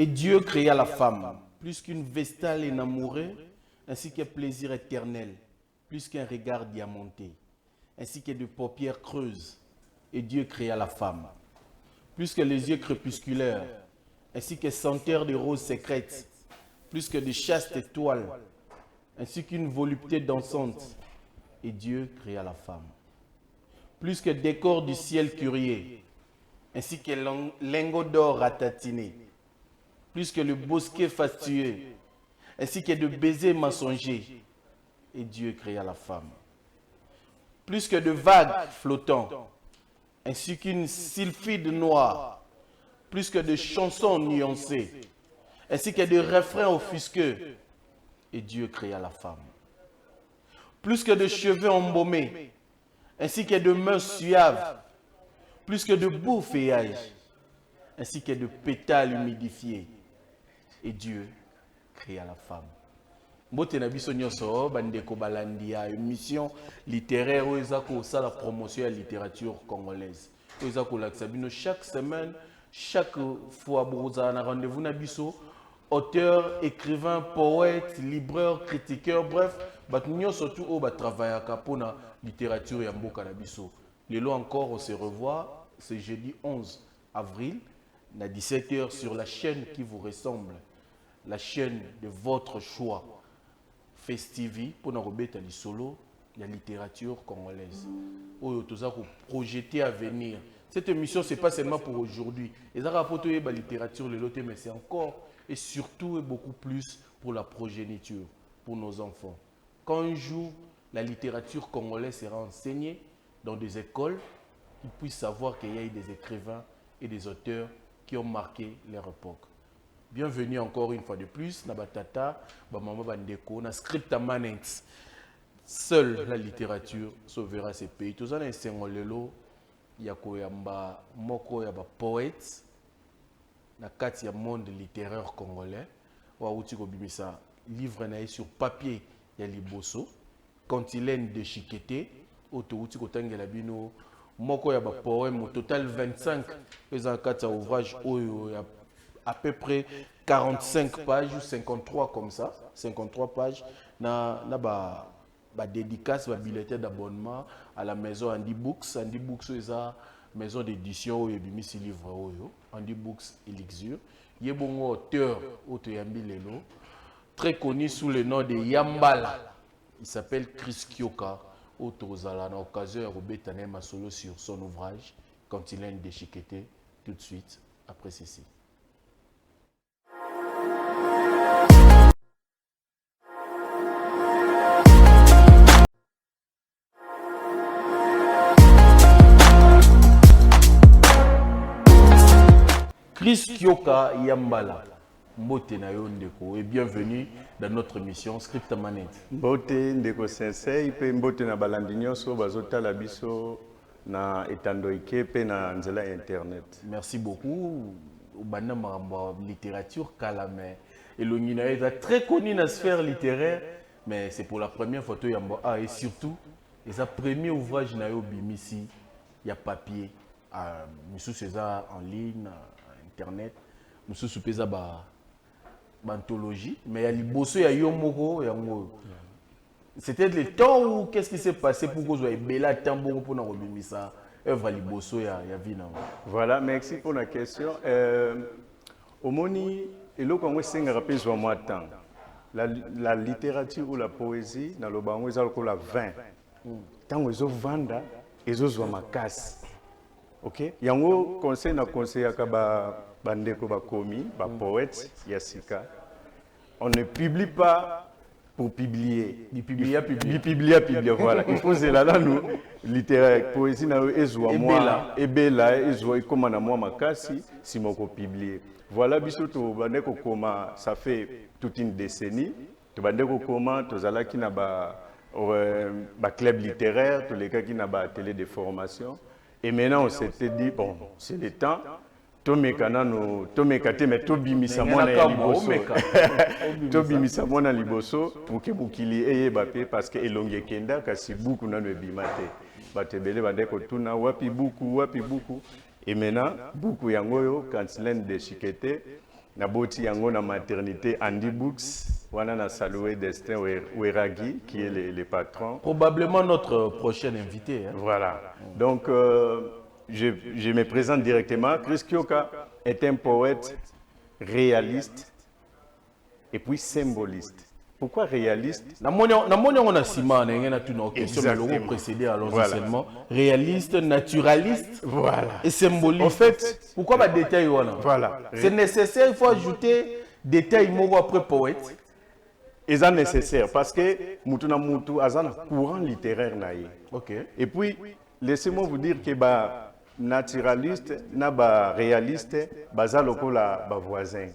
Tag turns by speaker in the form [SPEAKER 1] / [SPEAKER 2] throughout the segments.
[SPEAKER 1] Et Dieu créa la femme, plus qu'une vestale énamourée, ainsi qu'un plaisir éternel, plus qu'un regard diamanté, ainsi que de paupières creuses. Et Dieu créa la femme, plus que les yeux crépusculaires, ainsi que senteur de roses secrètes, plus que de chastes étoiles, ainsi qu'une volupté dansante. Et Dieu créa la femme, plus que décor du ciel curieux, ainsi que lingots d'or ratatinés, plus que le bosquet fastueux, ainsi que de baisers mensongers. Et Dieu créa la femme, plus que de vagues flottants, ainsi qu'une sylphide noire, plus que de chansons nuancées, ainsi que de refrains offusqués. Et Dieu créa la femme, plus que de cheveux embaumés, ainsi que de mains suaves, plus que de beaux feuillages, ainsi que de pétales humidifiés. Et Dieu créa la femme. Mbote na biso nyonso bandeko balandi ya émission littéraire oyo eza kosala promotion ya littérature congolaise. Oyo eza kolakisa bino chaque semaine, chaque fois bokozala na rendez-vous na biso, auteur, écrivain, poète, libraire, critiqueur, bref, bato nyonso tu oyo batravaillaka mpona littérature ya mboka na biso. Lelo encore on se revoit, c'est jeudi 11 avril, à 17h sur la chaîne qui vous ressemble, la chaîne de votre choix. Festivi pour nous remettre à l'isolo la littérature congolaise. Oyo toza ko projeter à venir. Cette émission c'est pas seulement pour aujourd'hui. Et ça rapporte la littérature le loté mais c'est encore et surtout et beaucoup plus pour la progéniture, pour nos enfants. Quand un jour la littérature congolaise sera enseignée dans des écoles, ils puissent savoir qu'il y a eu des écrivains et des auteurs qui ont marqué leur époque. Bienvenue encore une fois de plus, Nabatata, Maman Bandeko, na script manens. Seule la littérature sauvera ces pays. Tous en un lelo, yakoyamba moko yaba poète, na kati ya monde littéraire congolais. Wa uti ko bimisa livre na sur papier ya liboso, cantilène de Chiqueté, auto uti ko tangela bino moko yaba poème au total 25 les en kati ya ouvrage oyo ya à peu près 45 pages ou 53 comme ça, 53 pages, na dédicace, ba bulletin d'abonnement à la maison Andy Books. Andy Books c'est la maison d'édition où il y a mis livre oyo. Andy Books Elixir. Il y a bon auteur Otoyambi Lelo, très connu sous le nom de Yambala. Il s'appelle Chris Kioka. Autozala na occasion de Robert Masolo sur son ouvrage Cantilène de Chiqueté. Tout de suite après ceci. Chris Kioka Yambala, Mbote na yo ndeko et bienvenue dans notre émission Script Manette.
[SPEAKER 2] Mbote ndeko sensei pe mbote na balandi nyonso bazotala biso na etando ike pe na nzela internet.
[SPEAKER 1] Merci beaucoup. Banda maramba littérature kalame et l'ongina est très connu dans la sphère littéraire mais c'est pour la première photo yamba et surtout et sa premier ouvrage na yo bimisi ya papier monsieur César en ligne internet monsieur soupeza ba anthologie mais il y a liboso ya yo moko yango c'était le temps où qu'est-ce qui s'est passé pour que vous bela tambo pour na robimisa œuvre liboso ya vina.
[SPEAKER 2] Voilà, merci pour la question. Omoni eloko ngo senga rapezwa moi temps. La littérature ou la poésie na lobango ezaloko la 20. Tango ezo vanda ezozwa makasi. OK? Yango conseil na conseil akaba bandeko bakomi, ba poète yasika. On ne publie pas pour publier. Publier, voilà. Il faut c'est là nous littéraire poésie na ezwa moi ebela ezwa ikoma na moi makasi si moko publier. Voilà biso to bandeko koma ça fait toute une décennie. To bandeko koma to zalaki na ba club littéraire, tous les cas qui na ba télé de formation. Et maintenant on s'était dit bon, c'est le temps tomekana no tomekate mais tobimisa mona ya liboso tobimisa mona liboso pour que bukili eyeba pe parce que elonge kenda kasi buku na no bimate batebele bandeko tuna wapi buku et maintenant buku yango yo Cantilène de Chiqueté Naboti yango na maternité Andy Books. Wana na salué Destin Weragi, qui est le patron.
[SPEAKER 1] Probablement notre prochain invité. Hein.
[SPEAKER 2] Voilà. Donc, je me présente directement. Chris Kyoka est un poète réaliste et puis symboliste. Pourquoi réaliste?
[SPEAKER 1] On a Sima, on question de précédé à l'enseignement. Réaliste, naturaliste
[SPEAKER 2] voilà.
[SPEAKER 1] Et symboliste.
[SPEAKER 2] En fait,
[SPEAKER 1] pourquoi pas détail?
[SPEAKER 2] Voilà.
[SPEAKER 1] C'est nécessaire, il faut ajouter détail après poète.
[SPEAKER 2] Et c'est nécessaire parce que Mutuna Mutu a un courant littéraire.
[SPEAKER 1] Ok.
[SPEAKER 2] Et puis, laissez-moi vous dire que naturaliste, réaliste, baza lokola voisin.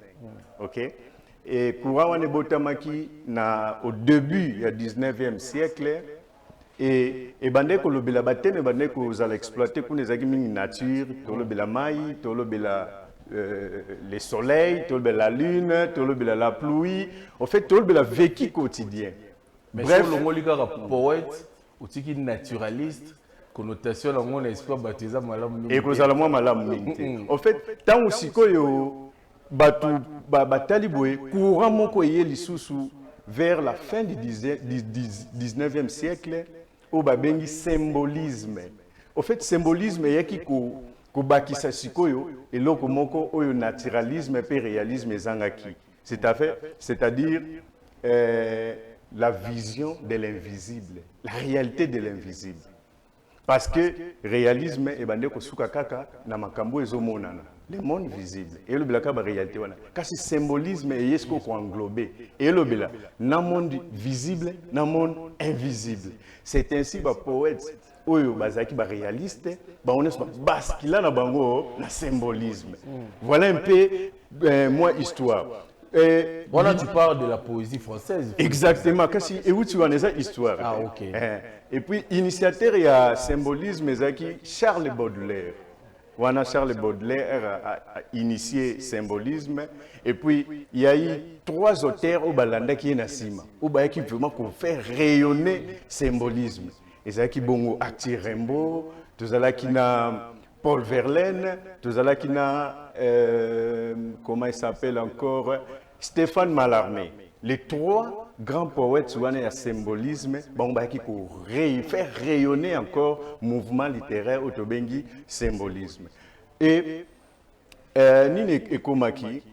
[SPEAKER 2] Ok? Et courant wane botamaki au début du 19e siècle et bande ko lobela bateme bande ko za l'exploiter pour les agimi nature, to lobela mai, to lobela le soleil, to lobela la lune, to lobela la pluie, en fait to lobela vécu quotidien.
[SPEAKER 1] Mais bref, le molika poète ou tiki naturaliste connotation la mon espoir baptisé malamu
[SPEAKER 2] et ko za la mo malamu mingi. En fait, tant aussi koyo batali boye courant moko ye lisusu vers la fin du 19e siècle au babengi symbolisme. Au fait symbolisme yaki ko bakisa sikoyo eloko moko oyo naturalisme et réalisme ezangaki. C'est-à-dire la vision de l'invisible, la réalité de l'invisible. Parce que réalisme et bande ko suka kaka na makambo ezomonana. Le monde visible et le blaka ba réalité wana kasi symbolisme et yesko ko englobé et le bela na monde visible na monde invisible. C'est ainsi ba poète oyo bazaki ba réaliste ba on est bascula na bango na symbolisme. Voilà un peu moi histoire.
[SPEAKER 1] Voilà, tu parles de la poésie française.
[SPEAKER 2] Exactement, kasi et où tu en es histoire.
[SPEAKER 1] Ah OK.
[SPEAKER 2] Et puis initiateur il y a symbolisme ezaki Charles Baudelaire. Wana Charles Baudelaire a initié symbolisme et puis il y a eu 3 auteurs au Balanda qui est Nassima au Baya qui vraiment faire rayonner symbolisme. Et ça qui bongo Acti Rimbaud, tout ça là qui na Paul Verlaine, tout ça là qui na comment il s'appelle encore Stéphane Mallarmé. Les 3 grands poètes souvent à symbolisme, bon bah qui pour faire rayonner encore mouvement littéraire autobengi symbolisme. Et Nine Ekomaki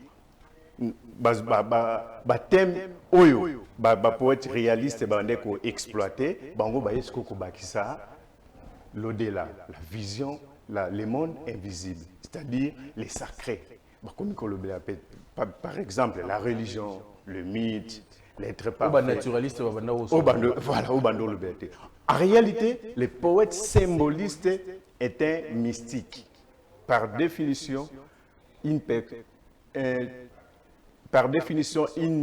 [SPEAKER 2] thème oyo poète réaliste bande ko exploiter bango ba esko ko bakisa l'au-delà, la vision, le monde invisible, c'est-à-dire les sacrés. Par exemple, la religion, le mythe, l'être parfait. En réalité, les poètes symbolistes étaient mystiques. Par définition, une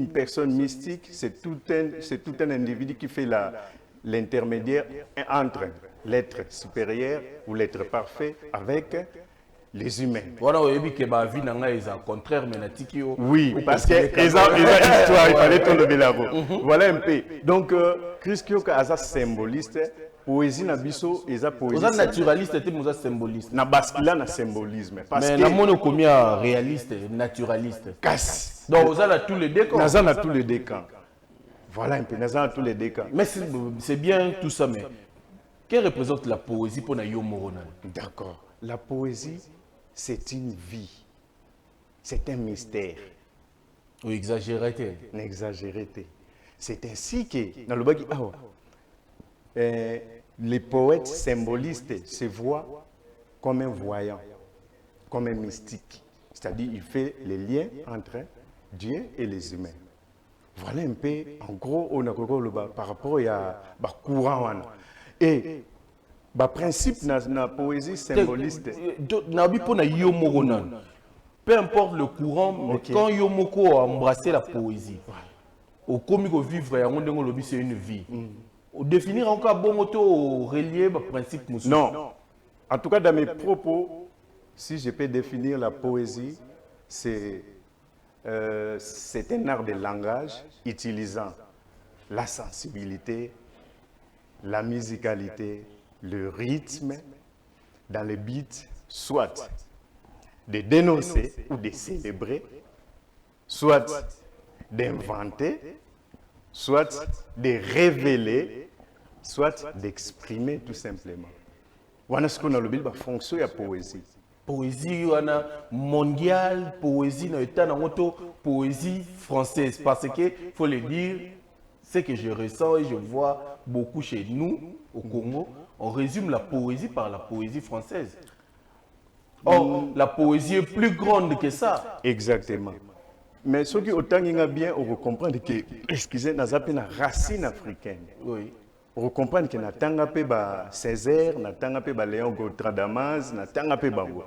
[SPEAKER 2] personne mystique, c'est tout un individu qui fait l'intermédiaire entre l'être supérieur ou l'être parfait avec les humains. Oui, parce que histoire, il fallait tout lever là-bas. Voilà un peu. Donc, Chris Kyoka a symboliste, poésie na biso, eza poésie.
[SPEAKER 1] Vous naturaliste et vous symboliste.
[SPEAKER 2] Na bascula na symbolisme.
[SPEAKER 1] Mais na mono combien réaliste, naturaliste.
[SPEAKER 2] Casse.
[SPEAKER 1] Donc vous avez tous les deux camps.
[SPEAKER 2] Nous avons tous les deux camps. Voilà un peu, nous avons tous les deux camps.
[SPEAKER 1] Mais c'est bien tout ça, mais qu'est-ce que représente la poésie pour Nayo Morona?
[SPEAKER 2] D'accord. La poésie, c'est une vie. C'est un mystère.
[SPEAKER 1] Ou exagéré.
[SPEAKER 2] N'exagérez. C'est ainsi que, dans le bagi, les poètes symbolistes se voient comme un voyant, comme un mystique. C'est-à-dire, il fait les liens entre Dieu et les humains. Voilà un peu, en gros, on a par rapport à courant. Et le principe de la poésie symboliste.
[SPEAKER 1] Peu importe le courant, mais quand Yomoko a embrassé la poésie, au comique vivre, c'est une vie. Au définir encore bon auto relié le principe musulman.
[SPEAKER 2] Non. En tout cas, dans mes propos, si je peux définir la poésie, c'est un art de langage utilisant la sensibilité, la musicalité, le rythme dans les beats, soit de dénoncer ou de célébrer soit d'inventer, soit de révéler, soit d'exprimer tout simplement. Voilà ce qu'on a le fonction de la poésie.
[SPEAKER 1] Poésie wana mondiale, poésie na état na moto, poésie française. Parce que, faut le dire, ce que je ressens et je vois beaucoup chez nous, au Congo, on résume la poésie par la poésie française. Or, la poésie est plus grande que ça.
[SPEAKER 2] Exactement. Mais ce qui autant bien, on comprend que, excusez, nous avons une racine africaine.
[SPEAKER 1] Oui.
[SPEAKER 2] On comprend que nous avons Césaire, nous avons Léon Gautran-Damas, nous avons Bango.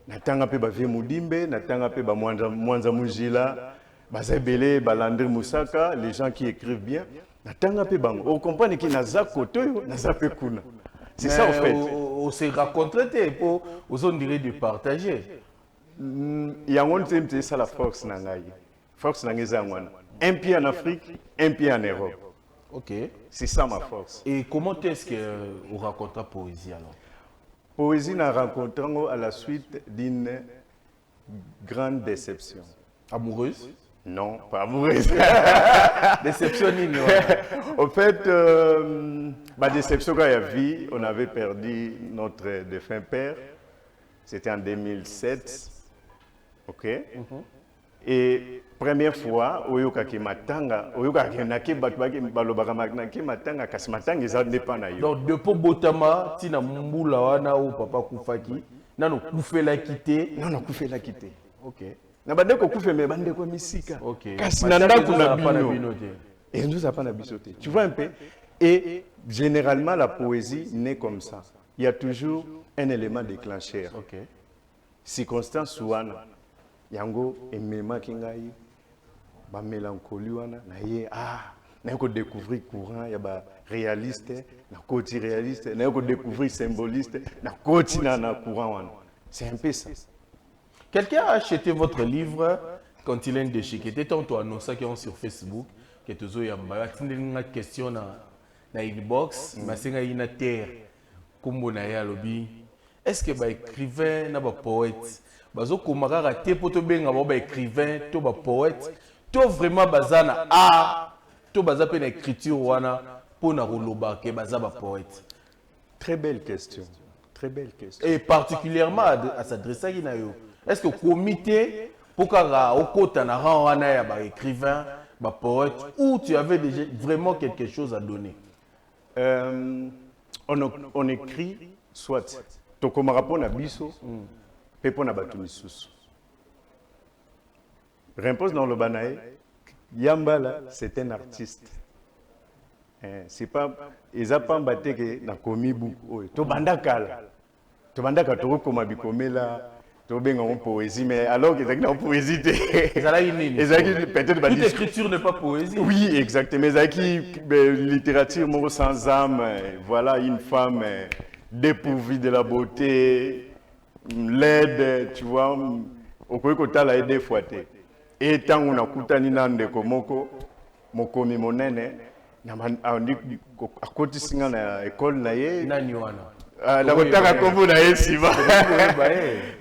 [SPEAKER 2] Nous avons Vemudimbe, nous avons Mwanza Mujila, Bazebele, Balandre Moussaka, les gens qui écrivent bien. Nous avons Bango. On comprend que nous avons Koto, nous avons Kuna. C'est ça en fait.
[SPEAKER 1] On s'est raconté pour on dirait de partager.
[SPEAKER 2] Il y a un ça la force nangai. Force nangai zangwana. Un pied en Afrique, un pied en Europe.
[SPEAKER 1] Ok.
[SPEAKER 2] C'est ça ma force.
[SPEAKER 1] Et comment est-ce que on raconte la poésie alors?
[SPEAKER 2] Poésie n'a rencontré à la suite d'une grande déception.
[SPEAKER 1] Amoureuse?
[SPEAKER 2] Non, pas amoureuse.
[SPEAKER 1] Déception nini?
[SPEAKER 2] En fait, ma déception quand il y a vie, on avait perdu notre défunt père. C'était en 2007. Ok. Et première fois, oyokaki matanga, oyokaki naki balobaka matanga kasi matanga eza ndepa na yo.
[SPEAKER 1] Donc depuis Botama, tina mbula wana ou papa kufaki, nano kufela kité.
[SPEAKER 2] Non, kufela kité.
[SPEAKER 1] Ok.
[SPEAKER 2] Na bandeko kufe me bandeko misika.
[SPEAKER 1] Ok.
[SPEAKER 2] Kasi nanda kuna bino. Et nous avons pas bisoté. Tu vois un peu. Et généralement la poésie naît comme ça. Il y a toujours un élément déclencheur.
[SPEAKER 1] Ok.
[SPEAKER 2] Circonstance wana. Yango emema kingai ba mélancolie wana na ye na ko découvrir courant ya ba réaliste na côté réaliste na ko découvrir symboliste na côté na courant wana. C'est un peu ça.
[SPEAKER 1] Quelqu'un a acheté votre livre quand il est déchiqueté. C'était tantôt annoncé qui est sur Facebook que tu as une question na inbox, mais c'est une terre comme on a ya lobby. Est-ce que ba écrivain na ba poète bazo komaka te poto benga ba écrivain to ba poète to vraiment bazana to baza pe na écriture wana pour na roloba ke baza ba poète?
[SPEAKER 2] Très belle question. Très belle question.
[SPEAKER 1] Et particulièrement à s'adresser à yo. Est-ce que le comité pour kara okota na ran wana ya ba écrivain ba poète ou tu avais déjà vraiment quelque chose à donner?
[SPEAKER 2] On écrit soit tokomaka pona biso pe pona batu misusu. Rimpose dans le banae, Yambala c'est un artiste. C'est pas ils a pas mbaté que na komi buku to bandakala. To bandaka to koma bikomela to benga en poésie mais alors que c'est en poésie peut-être
[SPEAKER 1] toute écriture n'est pas poésie.
[SPEAKER 2] Oui, exactement. Mais littérature mon sans âme, voilà une femme dépourvue de la beauté, laide, tu vois, au côté la aide fouetté. Et tant on a coutani nande komoko, mokomi monene, on dit à côté singa na école na ye.
[SPEAKER 1] Nani wana.
[SPEAKER 2] La kotanga kombo na ye sima.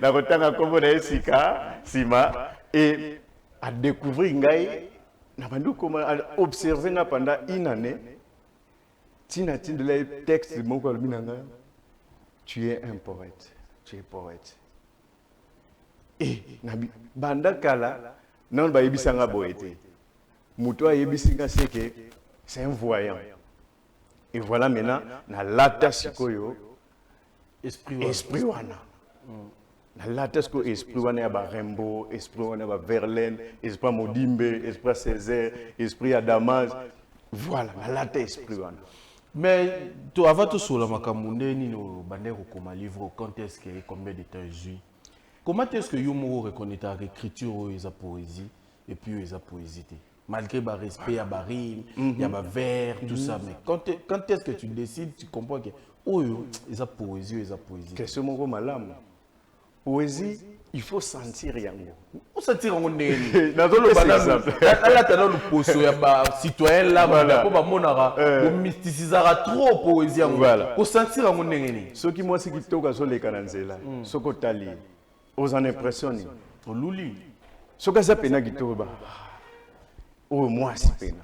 [SPEAKER 2] La kotanga kombo na ye sika sima et à découvrir ngai na bandu comment observer na pendant une année. Tina de les textes moko albinanga. Tu es un poète. Tu es poète. Et nabi banda kala non ba yebisanga boete. Muto yebisinga seke c'est un voyant. Et voilà maintenant na lata sikoyo esprit wana. Na lata siko esprit wana ya ba Rimbaud, esprit wana ba Verlaine, esprit Modimbe, esprit Césaire, esprit Adamas. Voilà, na lata esprit wana.
[SPEAKER 1] Mais tu avant tout sur la makamundé ni no bandeko comme livre quand est-ce que combien de temps joue? Comment est-ce que Yomo reconnaît ta écriture et sa poésie et puis sa poésie malgré le respect à Baril, il y a vers tout ça mais quand est-ce que tu décides tu comprends que oh sa poésie et sa poésie.
[SPEAKER 2] Question mon malam. Poésie, il faut sentir yango.
[SPEAKER 1] On sentir on est dans le exemple. Là tu as le poso ya ba citoyen là pour ba monara pour mysticisera trop poésie voilà. Pour sentir on est
[SPEAKER 2] ce qui moi c'est qui toka zo le kananzela. Soko tali. Aux en impressionner.
[SPEAKER 1] Luli.
[SPEAKER 2] Ce que ça pena gito ba. Oh moi c'est pena.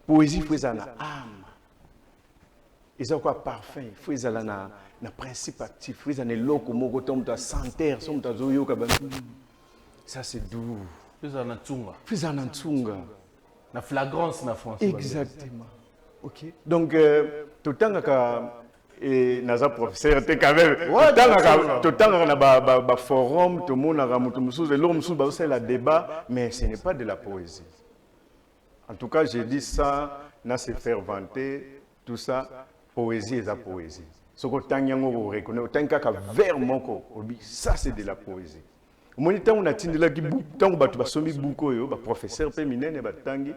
[SPEAKER 2] Poésie faut ça na âme. Ils ont quoi parfum, faut ça na principe actif, faut ça na loko moko tom ta santer, som ta zoyo ka ba. Ça c'est doux.
[SPEAKER 1] Faut ça na tsunga.
[SPEAKER 2] Faut ça na tsunga.
[SPEAKER 1] Na flagrance na français.
[SPEAKER 2] Exactement. OK. Donc tout le temps et naza professeur te quand même tout le temps na ba forum tout le monde na mutu musuzu et l'homme musuzu ba c'est la débat mais ce n'est pas de la poésie. En tout cas, j'ai dit ça, na se faire vanter, tout ça, poésie et la poésie. Ce que tanyango vous reconnaît, tanka ka vers moko, ça c'est de la poésie. Au moment où on a tindi la gibu, tango batu basomi buko yo, ba professeur pe minene ba tangi,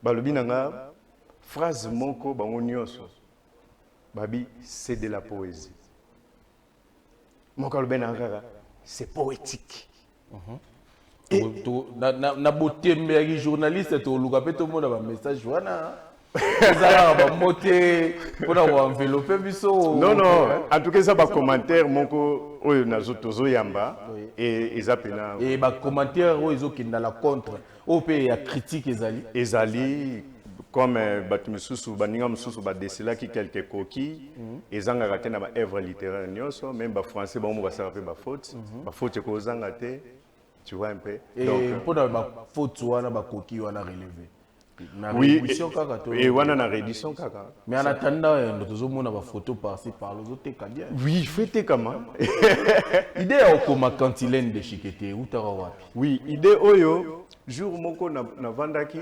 [SPEAKER 2] ba lobi nanga phrase moko ba onyoso. Babi, c'est de la poésie. Moko lobi nanga c'est poétique.
[SPEAKER 1] Na beauté mais journaliste to luka pe to mona ba message wana ezala ba moté pour avoir enveloppé biso.
[SPEAKER 2] Non en tout cas ça ba commentaire moko oyo nazo tozo yamba et ezapena
[SPEAKER 1] et ba commentaire oyo ezokinda la contre o pe ya critique
[SPEAKER 2] ezali comme batu misusu baninga misusu ba desila ki quelques coquilles ezanga raté na ba œuvre littéraire nyonso même ba français ba mo ba sala pe ba faute ko zanga te. Tu vois un peu.
[SPEAKER 1] Et pour la faute, on a coquille, on a relevé.
[SPEAKER 2] Oui, et on a une réédition kaka.
[SPEAKER 1] Mais en attendant, nous avons une photo par-ci par l'autre.
[SPEAKER 2] Oui, faites comment.
[SPEAKER 1] Idée comme quand il est de chiqueté, où tu as
[SPEAKER 2] oui, idée oyo, jour moko na vandaki,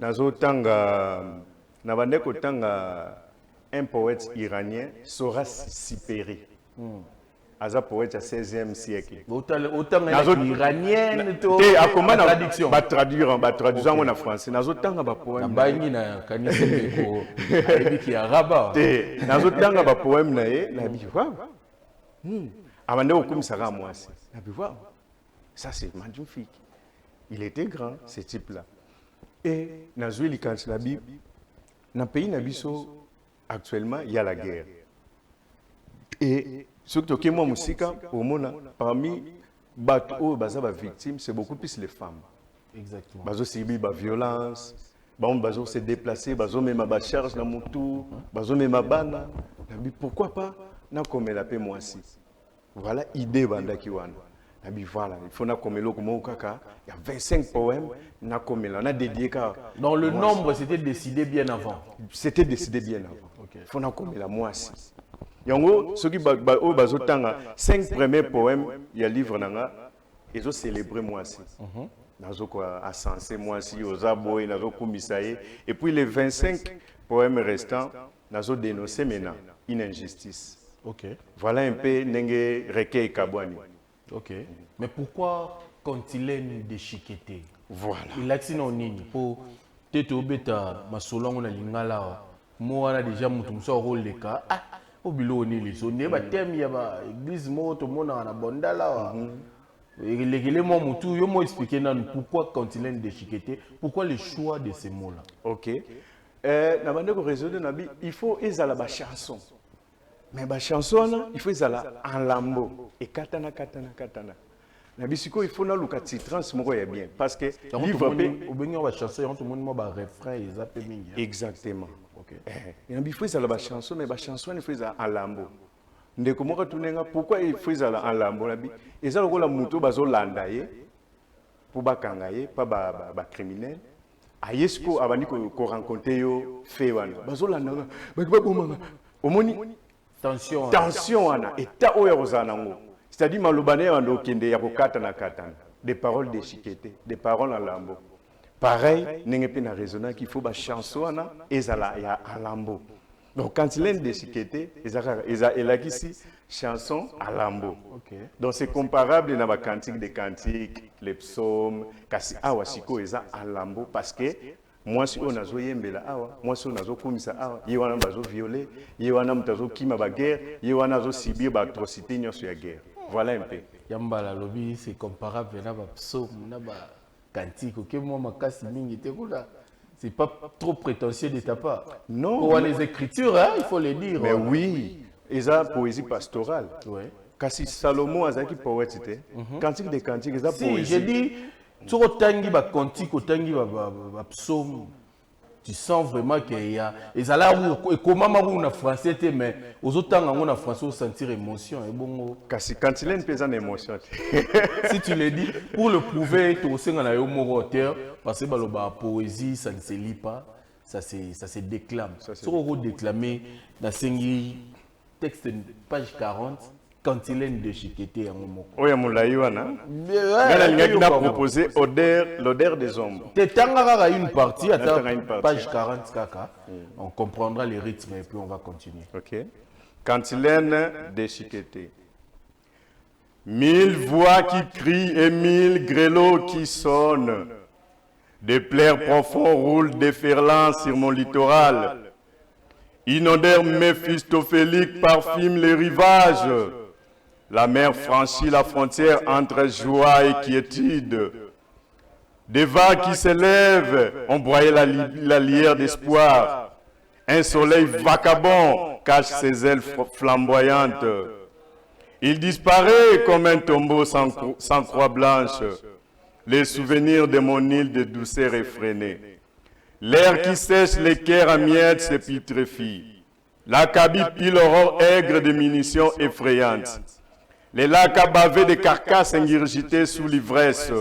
[SPEAKER 2] nazotanga, na vandeko tanga un poète iranien, Soras Siperi. Aza poète à 16e siècle.
[SPEAKER 1] Autant iranienne to
[SPEAKER 2] traduction. Ba traduire en français. Nazotanga ba poème.
[SPEAKER 1] Na bangi na kanise ko ayebiki araba.
[SPEAKER 2] Nazotanga ba poème na ye na bi wa. Amande okumisa ka mwasi. Na bi wa. Ça c'est magnifique. Il était grand ce type là. Et nazui likansi la bi na pays na biso actuellement il y a la guerre. Et surtout que moi, musica, au monde, parmi les victimes, c'est beaucoup plus les femmes.
[SPEAKER 1] Exactement.
[SPEAKER 2] Bazo subit la violence, bazo se déplacer, bazo même ma charge dans mon tour, bazo même ma bana. Pourquoi pas na comme la paix moi aussi. Voilà idée banda ki wana. Voilà, il faut na comme le comme kaka, il y a 25 poèmes na comme là, on a dédié ka.
[SPEAKER 1] Donc le nombre c'était décidé bien avant.
[SPEAKER 2] C'était décidé bien avant. OK. Il faut na comme la moi aussi. Yango, ceux qui bazotanga 5 premiers poèmes, il y a livre nanga, ils ont célébré moi aussi. Nazo quoi ascensé moi aussi aux aboy, nazo kumisaye et puis les 25 poèmes restants, nazo dénoncé maintenant une injustice.
[SPEAKER 1] OK.
[SPEAKER 2] Voilà un peu nenge recueil kabwani.
[SPEAKER 1] OK. Mais pourquoi quand il est de chiqueté?
[SPEAKER 2] Voilà.
[SPEAKER 1] Il a dit non nini pour tete obeta masolongo na lingala. Moi on a déjà mutu so rôle le cas. Au bilo ni les on ba thème ya ba église mo to mona na bondala wa les mots mutu yo mo expliquer nan pourquoi quand il est de chiqueté, pourquoi le choix de ces mots là.
[SPEAKER 2] OK. Na bande ko résoudre na bi il faut ezala ba chanson. Mais ba chanson il faut ezala en lambo et katana. Na bisiko il faut na luka titrance moko ya bien parce que
[SPEAKER 1] livre pe au benga ba chanson tout le monde mo ba refrain et zappe mingi.
[SPEAKER 2] Exactement. OK. Il faut ezala ba chanson mais ba chanson il faut ezala en lambo. Ndeko moko tunenga pourquoi il faut ezala en lambo na bi ezala ko la muto bazo landa ye pour ba kangaye pas ba criminel. Ayesko abani ko rencontrer yo fe wana. Bazo landa ba bomanga. Omoni tension wana eta oyo kozana ngo. C'est-à-dire malobane wando kende ya kokata na katana. Des paroles déchiquetées, des paroles en lambeau. Pareil, n'engé pe na raisonner qu'il faut ba chanson wana ezala ya en lambeau. Donc quand il est déchiqueté, ezala ici chanson à lambeau.
[SPEAKER 1] Okay.
[SPEAKER 2] Donc c'est comparable na ba cantique des cantiques, les psaumes, kasi awa siko eza en lambeau parce que moi si on a zo yembela awa, moi si on a zo komisa awa, ye wana bazo violer, ye wana mtazo kima ba guerre, ye wana zo subir ba atrocité nyonso ya guerre. Voilà un peu.
[SPEAKER 1] Yambala lobby c'est comparable na ba psaume na ba cantique. OK moi makasi mingi te kula. C'est pas trop prétentieux de ta part.
[SPEAKER 2] Non.
[SPEAKER 1] Pour les écritures hein, il faut les dire.
[SPEAKER 2] Mais oui, eza poésie pastorale.
[SPEAKER 1] Ouais.
[SPEAKER 2] Kasi Salomon azaki poète c'était. Cantique des cantiques, c'est
[SPEAKER 1] Si,
[SPEAKER 2] poésie.
[SPEAKER 1] j'ai dit, tu retangi ba cantique, otangi ba psaume. Tu sens vraiment qu'il y a. Et ça là où, comment on a français, mais aux autres temps, on a français, on sentir émotion. Et bon,
[SPEAKER 2] Kasi quand il a une présence d'émotion.
[SPEAKER 1] si tu le dis, pour le prouver, tu sais qu'on a eu un auteur, parce que la poésie, ça ne se lit pas, ça se déclame. Si on déclamer dans le texte, page 40, quand il est de chiqueté en moment.
[SPEAKER 2] Oya Moulaïwana. Il a proposé l'odeur des hommes.
[SPEAKER 1] Tu as une partie, attends, page 40, kaka. On comprendra les rythmes et puis on va continuer.
[SPEAKER 2] Ok. Cantilène déchiquetée. 1000 voix qui crient et 1000 grelots qui sonnent. Des plairs profonds roulent déferlants sur mon littoral. Une odeur méphistophélique parfume les rivages. La mer franchit la frontière entre joie et quiétude. Des vagues qui s'élèvent ont broyé la lierre d'espoir. Un soleil vagabond cache ses ailes flamboyantes. Il disparaît comme un tombeau sans croix blanche. Les souvenirs de mon île de douceur effrénée. L'air qui sèche les cœurs à miettes se putréfie. La Kabylie pile l'aurore aigre de munitions effrayantes. Les lacs abavés de carcasses ingurgitées sous l'ivresse.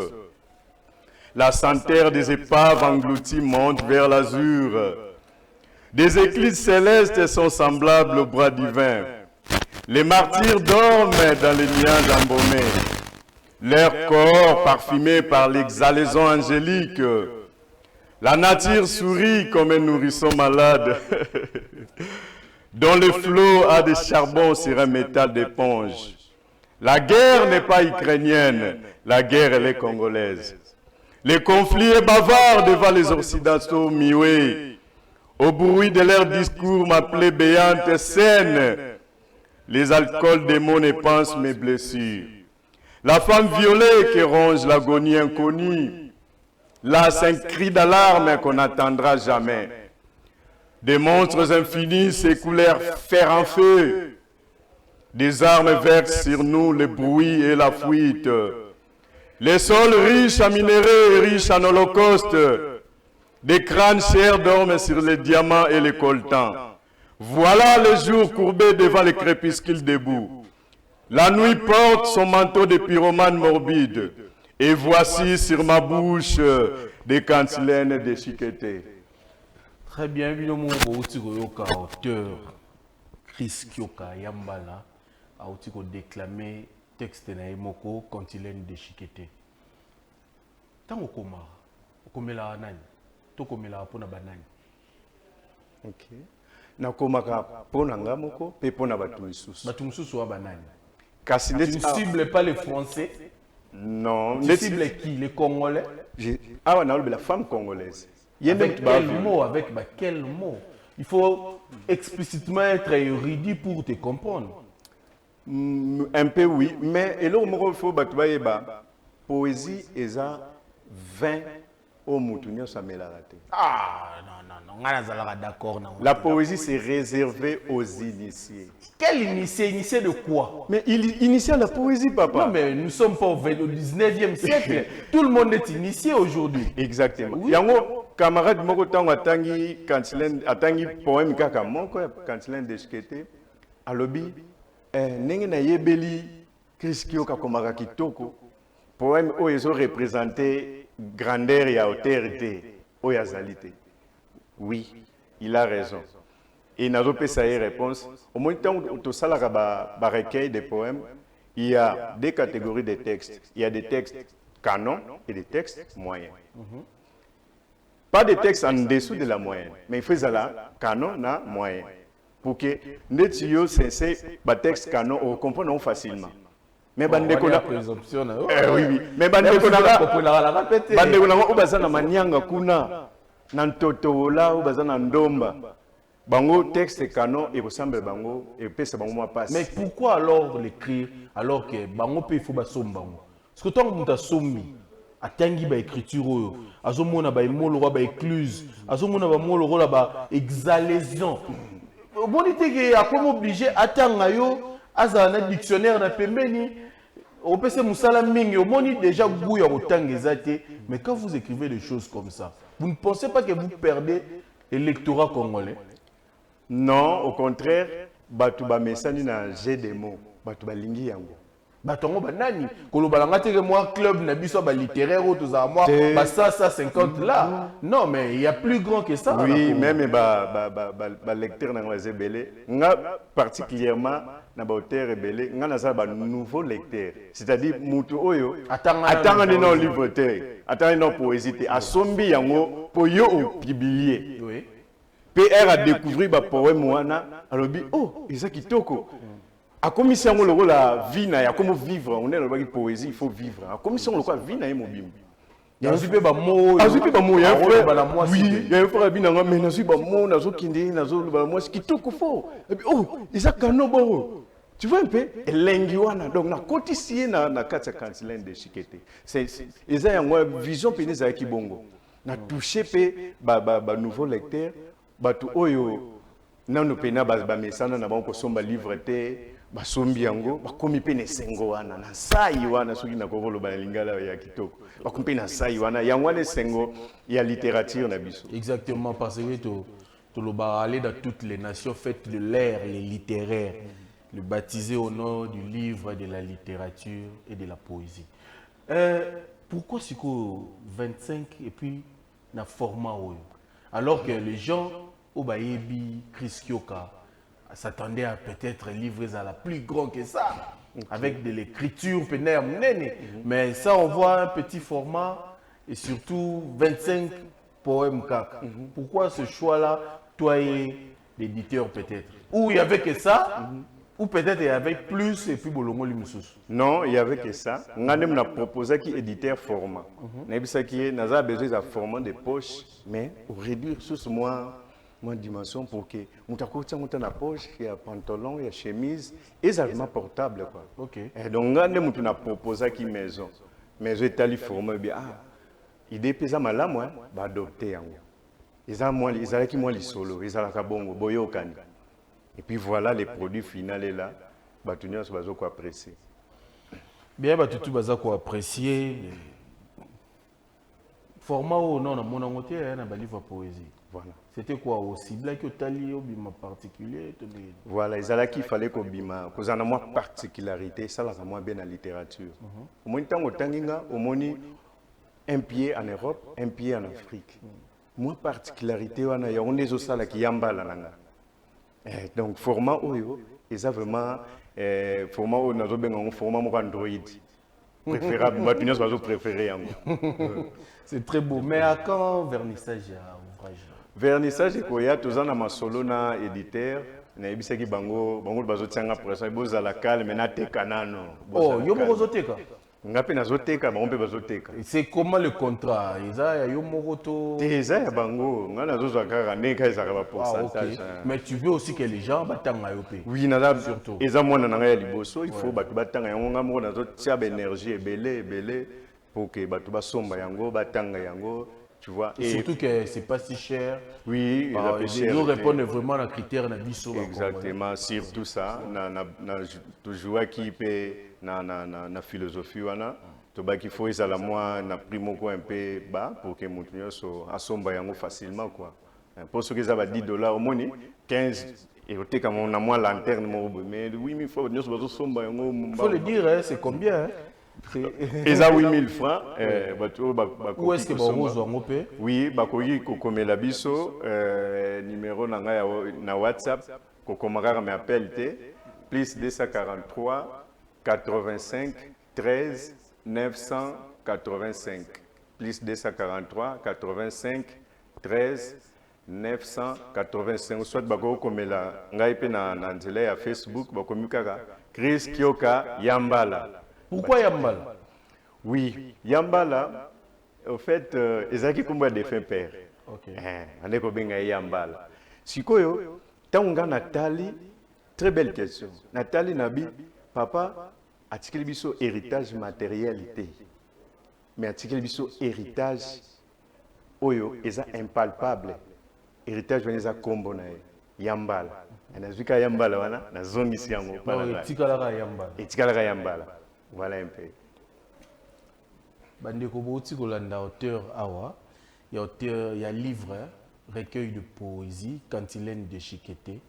[SPEAKER 2] La senteur des épaves englouties monte vers l'azur. Des éclipses célestes sont semblables au bras divin. Les martyrs dorment dans les nuages embaumés. Leur corps parfumé par l'exhalaison angélique. La nature sourit comme un nourrisson malade, dont le flot a des charbons sur un métal d'éponge. La guerre n'est pas ukrainienne, la guerre elle est congolaise. Les conflits est bavard devant les occidentaux muets. Au bruit de leurs discours, ma plaie béante saine. Les alcools des mots épensent mes blessures. La femme violée qui ronge l'agonie inconnue. Là, c'est un cri d'alarme qu'on n'attendra jamais. Des monstres infinis s'écoulèrent fer en feu. Des armes versent sur nous le bruit et la fuite. Les sols riches en minéraux et riches en holocaustes. Des crânes chers dorment sur les diamants et les coltans. Voilà le jour courbé devant le crépuscule debout. La nuit porte son manteau de pyromane morbide. Et voici sur ma bouche des cantilènes déchiquetées.
[SPEAKER 1] Très bien, évidemment, auteur Chris Kyoka Yambala a déclamé texte na emoko cantilène déchiquetée. Tant au la nani, to komela pona banani.
[SPEAKER 2] Ok. Na komaka pona ngamoko pe pona batu misusu.
[SPEAKER 1] Batu misusu wa banani.
[SPEAKER 2] Kasi
[SPEAKER 1] tu ne cibles pas les Français.
[SPEAKER 2] Non.
[SPEAKER 1] Tu cibles qui? Les Congolais?
[SPEAKER 2] Ah ouais, la femme congolaise.
[SPEAKER 1] Avec quel mot? Avec quel mot? Il faut explicitement être érudit pour te comprendre.
[SPEAKER 2] Un peu oui, mais il faut que poésie est à 20 au moutounio samelarate.
[SPEAKER 1] Ah non, d'accord.
[SPEAKER 2] La poésie c'est réservé aux initiés.
[SPEAKER 1] Quel initié? Initié de quoi?
[SPEAKER 2] Mais il initie la poésie, papa.
[SPEAKER 1] Non, mais nous sommes pas au 19e siècle. Tout le monde est initié aujourd'hui.
[SPEAKER 2] Exactement. Oui. Yango camarade moko tango atangi cantilène atangi poème kaka moko cantilène déchiquetée alobi ndenge na yebeli Chris Kyoka komaka kitoko poème oyo ezo représenter grandeur et autorité oyo azali te. Oui, il a raison. Et nazo pesa y réponse au moins tant to salaka ba recueil de poèmes, il y a deux catégories de textes. Il y a des textes canons et des textes moyens. Pas des textes en dessous de la moyenne, mais il faut ça canon na moyen. Pour que netio sensei ba texte canon on comprend facilement. Mais bandeko na
[SPEAKER 1] présomption na.
[SPEAKER 2] Oui, mais bandeko na obazana manyanga kuna na ntoto la obazana ndomba. Bango texte canon et ressemble bango et pesa bango moi passe.
[SPEAKER 1] Mais pourquoi alors l'écrire alors que bango pe il faut ba sombango? Parce que tant que sommi atangi ba écriture oyo azomona ba imolo ba écluse azomona ba molo ba exhalaison bonité que a comme obligé atanga yo aza na dictionnaire na pembeni au PC Moussala Mingi, au moni déjà Gouya au Tangezate. Mais quand vous écrivez des choses comme ça, vous ne pensez pas que vous perdez l'électorat congolais?
[SPEAKER 2] Non, au contraire, Batouba Messani na jeu des mots. Batouba Lingi Yango.
[SPEAKER 1] Batongo banani kolobalanga te que moi club na biso ba littéraire ou tout ça moi ba ça 50 là non mais il y a plus grand que ça.
[SPEAKER 2] Oui même ba lecteur na ngazé belé nga particulièrement na ba auteur belé nga na za ba nouveau lecteur c'est-à-dire mutu oyo atanga na livre te atanga na poésie te asombi yango po yo au publier oui PR a découvrir ba poème wana alobi oh eza kitoko. A commission on la vie na ya comment vivre on est dans la poésie il faut vivre a commission on quoi vie na mobile
[SPEAKER 1] ya zupe ba mo
[SPEAKER 2] azupe ba mo ya frère
[SPEAKER 1] oui
[SPEAKER 2] ya frère bi na nga mais na zupe ba mo na zo kindi na zo ba mo kitoko fo et puis oh isa kano bo tu vois un peu elengi wana donc na kotisi na katsa kansilende de chikete c'est isa ya ngwa vision peneza ki bongo na toucher pe ba nouveau lecteur ba tu oyo nanu pena ba mesana na ba ko somba livre te basombi yango bakomi pe nesengo wana na sai wana soki na kokolo ba lingala ya kitoko bakomi pe na sai wana yango wana sengo ya littérature na biso.
[SPEAKER 1] Exactement parce que to lo ba aller dans toutes les nations faites de l'ère les littéraires le baptisé au nom du livre de la littérature et de la poésie. Pourquoi c'est que 25 et puis na format oyo alors que les gens au Bayebi Chris Kioka s'attendait à peut-être livrer à la plus grand que ça, avec de l'écriture, mais ça on voit un petit format et surtout 25 poèmes CAC. Pourquoi ce choix-là, toi et l'éditeur peut-être? Ou il y avait que ça, ou peut-être il y avait plus et puis Bolongo Limoussous?
[SPEAKER 2] Non, il y avait que ça. On a proposé qui éditeur format. On a besoin d'un format de poche, mais au réduire sous moi dimension pour que mutakotia mutana poche ya pantalon ya chemise et vraiment portable quoi.
[SPEAKER 1] OK.
[SPEAKER 2] Et donc ngande mutu na proposer qui maison étali format bien ah idée pesa malamu ba adopter yango. Ils qui moi li solo, ils ala ka bongo boyokani. Et puis voilà les produits finaux là, batunia so bazo ko apprécier.
[SPEAKER 1] Bien batutu baza ko apprécier format au non na monangote na ba livre poésie.
[SPEAKER 2] Voilà.
[SPEAKER 1] C'était quoi aussi? Black Otali au bima particulier?
[SPEAKER 2] Voilà, il fallait qu'on bima, qu'on a moins particularité, ça là, moins bien la littérature. Au moins, tant au moins, un pied en Europe, un pied en Afrique. Moins particularité, on a des os là qui yamba la langa. Donc, format oyo, ils ont vraiment, format oyo, nous avons un format Android. Préférable, bah, tu n'as pas préféré.
[SPEAKER 1] C'est très beau. Mais à quand vernissage à ouvrage?
[SPEAKER 2] Vernissage et koya tozana masolo na éditeur na ebisaki bango bazo tsanga pression boza la calme na teka nano.
[SPEAKER 1] Oh, yo moko zoteka.
[SPEAKER 2] Ngapi na zoteka bango pe bazoteka.
[SPEAKER 1] C'est comment le contrat? Isa yo moko to
[SPEAKER 2] Déjà ya bango ngana zozo kaka neka ezaka ba pourcentage.
[SPEAKER 1] Mais tu veux aussi que les gens batanga yo pe.
[SPEAKER 2] Oui, na surtout. Eza mwana na ya liboso, il faut batu batanga yango ngamo na zo tia ba énergie ebele pour que batu basomba yango batanga yango. Tu vois,
[SPEAKER 1] et surtout que c'est pas si cher.
[SPEAKER 2] Oui,
[SPEAKER 1] nous répondons vraiment à critères na biso.
[SPEAKER 2] Exactement, surtout ça, toujours qui peut na philosophie wana, to ba qu'il faut isa la moi na primo ko un peu bas pour que mutunyo so asomba yango facilement quoi. Pour ceux qui ça va $10 au moins 15 et au té comme on a moins lanterne mais 8000 francs nous so somba yango.
[SPEAKER 1] Faut le dire c'est combien hein?
[SPEAKER 2] Ils ont 8000 francs.
[SPEAKER 1] Où est-ce que vous en avez?
[SPEAKER 2] Oui, bakoyi kokomela biso numéro na WhatsApp kokomaka me appel te plus 243 85 13 985 plus 243 85 13 985 soit bakokomela ngai pe na nzela ya Facebook bakomikaka Chris Kioka Yambala.
[SPEAKER 1] Pourquoi Yambala?
[SPEAKER 2] Oui, Yambala, au fait, Ezaki Kumba défunt père.
[SPEAKER 1] Ok.
[SPEAKER 2] On est comme Yambala. Sikoyo, Tanga Nathalie, très belle question. Nathalie Nabi, papa, a-t-il biso héritage matérialité? Mais a-t-il biso héritage, oyo, eza impalpable. Héritage veneza kombo nae. Yambala. Nazwika Yambala wana na zongisi yango
[SPEAKER 1] Non, tikalaka yamba.
[SPEAKER 2] etikalaka Yambala. Voilà un peu.
[SPEAKER 1] Bandeko bouti kolanda auteur awa, il y a auteur, il y a livre, recueil de poésie, cantilène de Chiqueté,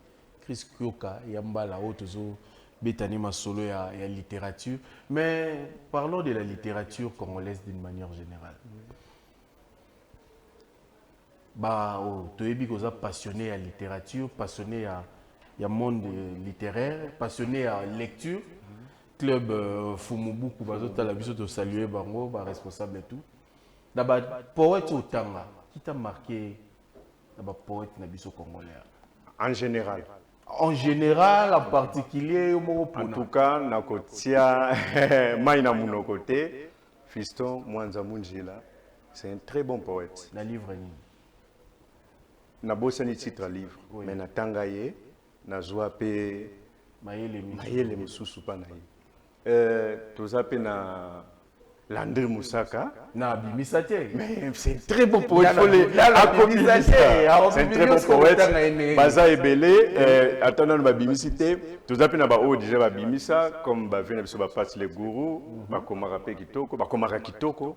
[SPEAKER 1] Chris Kyoka, Yambala, Otozo, Betani Masolo, il y a littérature. Mais parlons de la littérature congolaise d'une manière générale. Bah, tu es passionné à la littérature, passionné à monde littéraire, passionné à lecture. Club Fumubuku, tu as salué Bango, responsable et tout. D'abord, poète au Tanga, qui t'a marqué d'abord poète nabiso congolais?
[SPEAKER 2] En général.
[SPEAKER 1] En général, en particulier,
[SPEAKER 2] en tout cas, Nakotia, Maïna Munokote, Fiston Mwanza Munjila, c'est un très bon poète.
[SPEAKER 1] Na livre ni.
[SPEAKER 2] Na bossani titre livre, oui. Mais na tangaye, na zoape Mayele Mususu panaye. Tozape na Landry Moussaka.
[SPEAKER 1] Na Bimisate.
[SPEAKER 2] Mais c'est un très bon poète. C'est un très bon poète. Baza Ebele, attendant ma bimisité, Tozape na ba o déjà ba bimisa comme ba vient biso ba passe les gourous, ba komara pe kitoko, ba komara kitoko.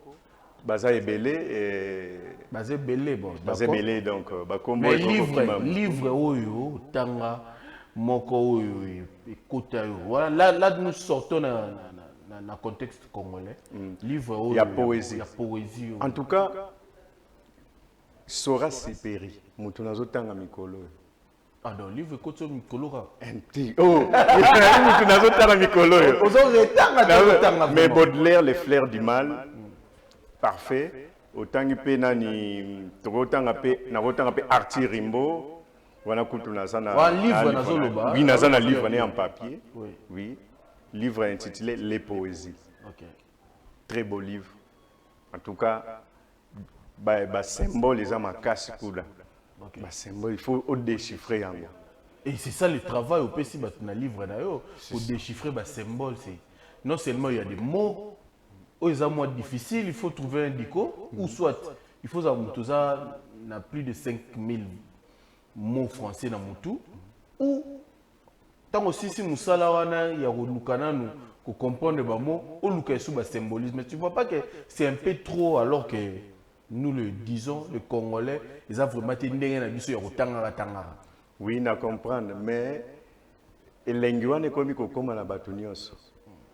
[SPEAKER 2] Baza Ebele
[SPEAKER 1] Baza Ebele bon.
[SPEAKER 2] Baza Ebele donc ba kombo
[SPEAKER 1] livre oyo tanga moko oyo ekota yo. Voilà là nous sortons dans contexte congolais. Livre oyo
[SPEAKER 2] il y a poésie. En tout cas Sora Siperi mutu nazotanga mikolo.
[SPEAKER 1] Ah non, livre koto mikolo ka.
[SPEAKER 2] Oh, mutu nazotanga mikolo. Mais Baudelaire, les fleurs du mal. Parfait. Autant que nani, autant que Arthur Rimbaud, voilà que tu as
[SPEAKER 1] un livre,
[SPEAKER 2] oui, nous avons un livre en papier, oui, livre intitulé Les Poésies. Très beau livre. En tout cas, symbole les âmes à casse couda. Symbole, il faut déchiffrer.
[SPEAKER 1] Et c'est ça le travail au PC dans le livre pour déchiffrer les symboles. Non seulement il y a des mots. Aux moins difficile, il faut trouver un dico, ou soit il faut avoir plus de 5000 mots français dans mon tout, ou tant aussi si nous salawana il y a pour comprendre les mots, ou le symbolisme. Mais tu ne vois pas que c'est un peu trop alors que nous le disons, les Congolais, ils ont vraiment été tangara.
[SPEAKER 2] Oui, na comprendre, mais l'enguane est comme comment la batonios,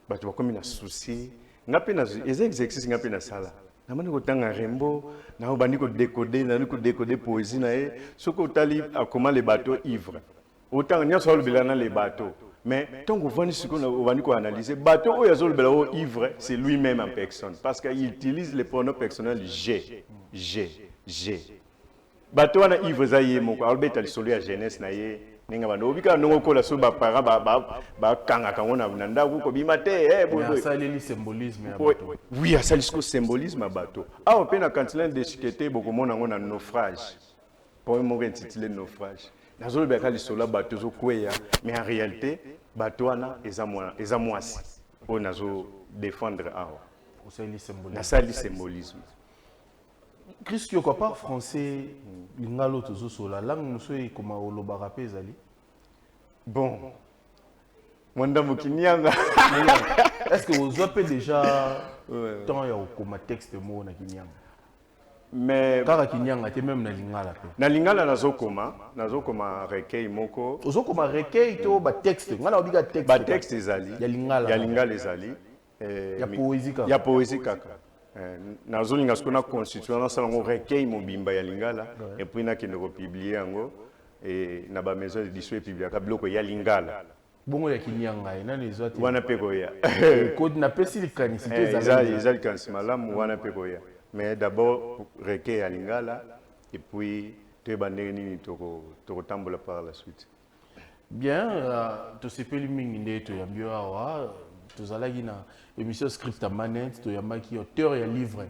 [SPEAKER 2] batwa comme na souci. Ngapena les exercices ngapena sala na mani ko tanga rembo na obandi ko décoder poésie na e soko tali comment les bateaux ivres autant nya so lobela na les bateaux mais tant qu'on vani siko na obandi ko analyser bateau o yazo lobela o ivre c'est lui-même en personne parce qu'il utilise les pronoms personnels j'ai bateau na ivre za ye moko albeta lisolo ya jeunesse na ye ninga bando obika nongo kola so ba para ba kanga kangona nanda ko bimate
[SPEAKER 1] ça le symbolisme
[SPEAKER 2] oui ça le symbolisme bateau ah on peut na cantilène de Chiqueté beaucoup mon ngona naufrage pour un mot intitulé naufrage nazo be ka lisolo bateau zo kweya mais en réalité bateau na eza moisi on nazo défendre ça le symbolisme
[SPEAKER 1] Chris Kyoka par français lingalo tozo sola langue muso e koma olobaka pe ezali.
[SPEAKER 2] Bon. Mwanda mukinianga.
[SPEAKER 1] Est-ce que vous avez déjà tant ya koma texte mo na kinyanga?
[SPEAKER 2] Mais
[SPEAKER 1] kaka kinyanga te même na lingala pe.
[SPEAKER 2] Na lingala nazokoma recueil moko.
[SPEAKER 1] Ozokoma recueil to ba texte. Ngala obika texte.
[SPEAKER 2] Ba texte ezali.
[SPEAKER 1] Ya lingala.
[SPEAKER 2] Ya lingala ezali.
[SPEAKER 1] Ya poésie kaka.
[SPEAKER 2] Ya poésie kaka. Nazolinga skona constitution na salongo recueil mobimba ya lingala et puis na kende ko publier yango et na ba maison d'édition et publier ka biloko ya lingala
[SPEAKER 1] bongo ya kinyanga ina nezo te
[SPEAKER 2] wana pe ko ya
[SPEAKER 1] code na pesi likanisité
[SPEAKER 2] ezali kanisi malamu wana pe ko ya mais d'abord recueil ya lingala et puis te bandenge nini toko tambola par la suite.
[SPEAKER 1] Bien to sepeli mingi ndeto ya mbio awa tozalaki na émission script à manette to yamaki auteur ya livre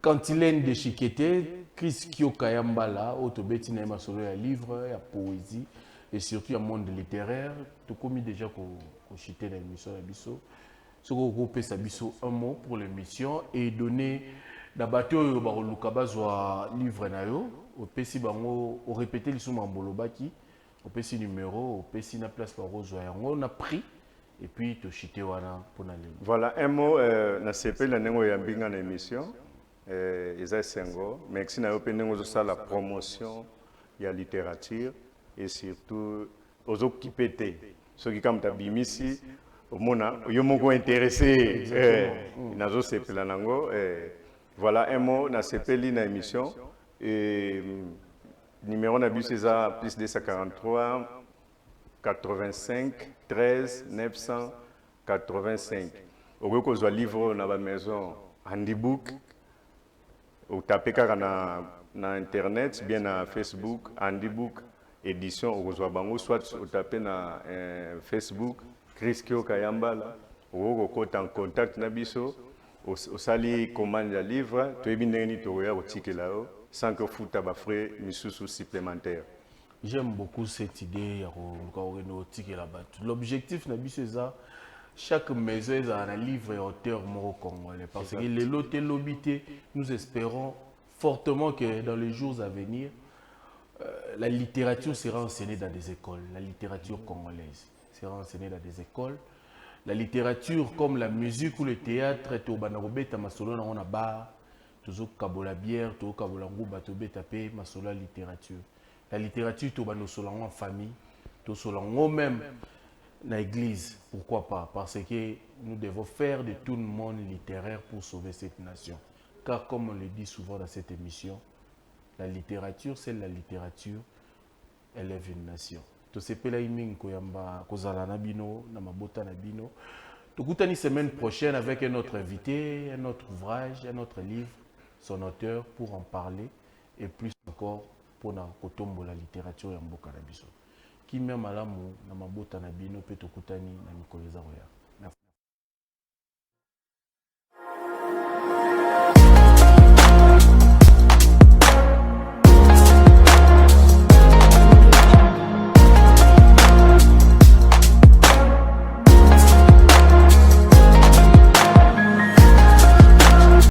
[SPEAKER 1] Cantilène de Chiqueté Chris Kyoka Yambala autobeti na masolo ya livre ya poésie et surtout ya monde littéraire to komi déjà ko chiter dans l'émission ya biso soko grouper sa biso un mot pour l'émission et donner na bateau yo ba luka bazwa livre na yo opesi bango o répéter lisumu ambolobaki opesi numéro opesi na place par ozwa yango na prix et puis to chité wana pour na lelo.
[SPEAKER 2] Voilà un mot na sepeli na ndenge ya mbinga na émission eza esengo merci na yo mpe ndenge ozosala promotion ya littérature et surtout ozokipe te soki kama moto abimisi omona yo moko intéressé nazosepela nango. Voilà un mot na sepeli na émission numéro na biso eza plus 243 85 13 985. Okoki kozwa livre na ba maison Handibook otape kaka na internet bien na Facebook Handibook édition okozwa bango soit otape na Facebook Chris Kioka Yambala okoki kokota en contact na biso osali commande ya livre toyebi ndenge nini tokoya kotikela yo sans que futa ba frais misusu supplémentaire.
[SPEAKER 1] J'aime beaucoup cette idée. L'objectif, c'est ça. Chaque maison a un livre et auteur moro congolais. Parce que les lotés l'obité, nous espérons fortement que dans les jours à venir, la littérature sera enseignée dans des écoles. La littérature congolaise sera enseignée dans des écoles. La littérature comme la musique ou le théâtre, on a bar, toujours kabola bière, toujours kabola ngouba, tapé, masolo littérature. La littérature, tu vas nous en famille, tu vas même dans l'église. Pourquoi pas? Parce que nous devons faire de tout le monde littéraire pour sauver cette nation. Car comme on le dit souvent dans cette émission, la littérature, c'est la littérature, élève une nation. Tu sais pas la iming koyamba kozala nabino, namabota nabino. Tu goutani semaine prochaine avec un autre invité, un autre ouvrage, un autre livre, son auteur pour en parler et plus encore. Pour la littérature ya mboka na biso. Qui même malamu na mabota na bino pe tokutani na mikolo eza roya.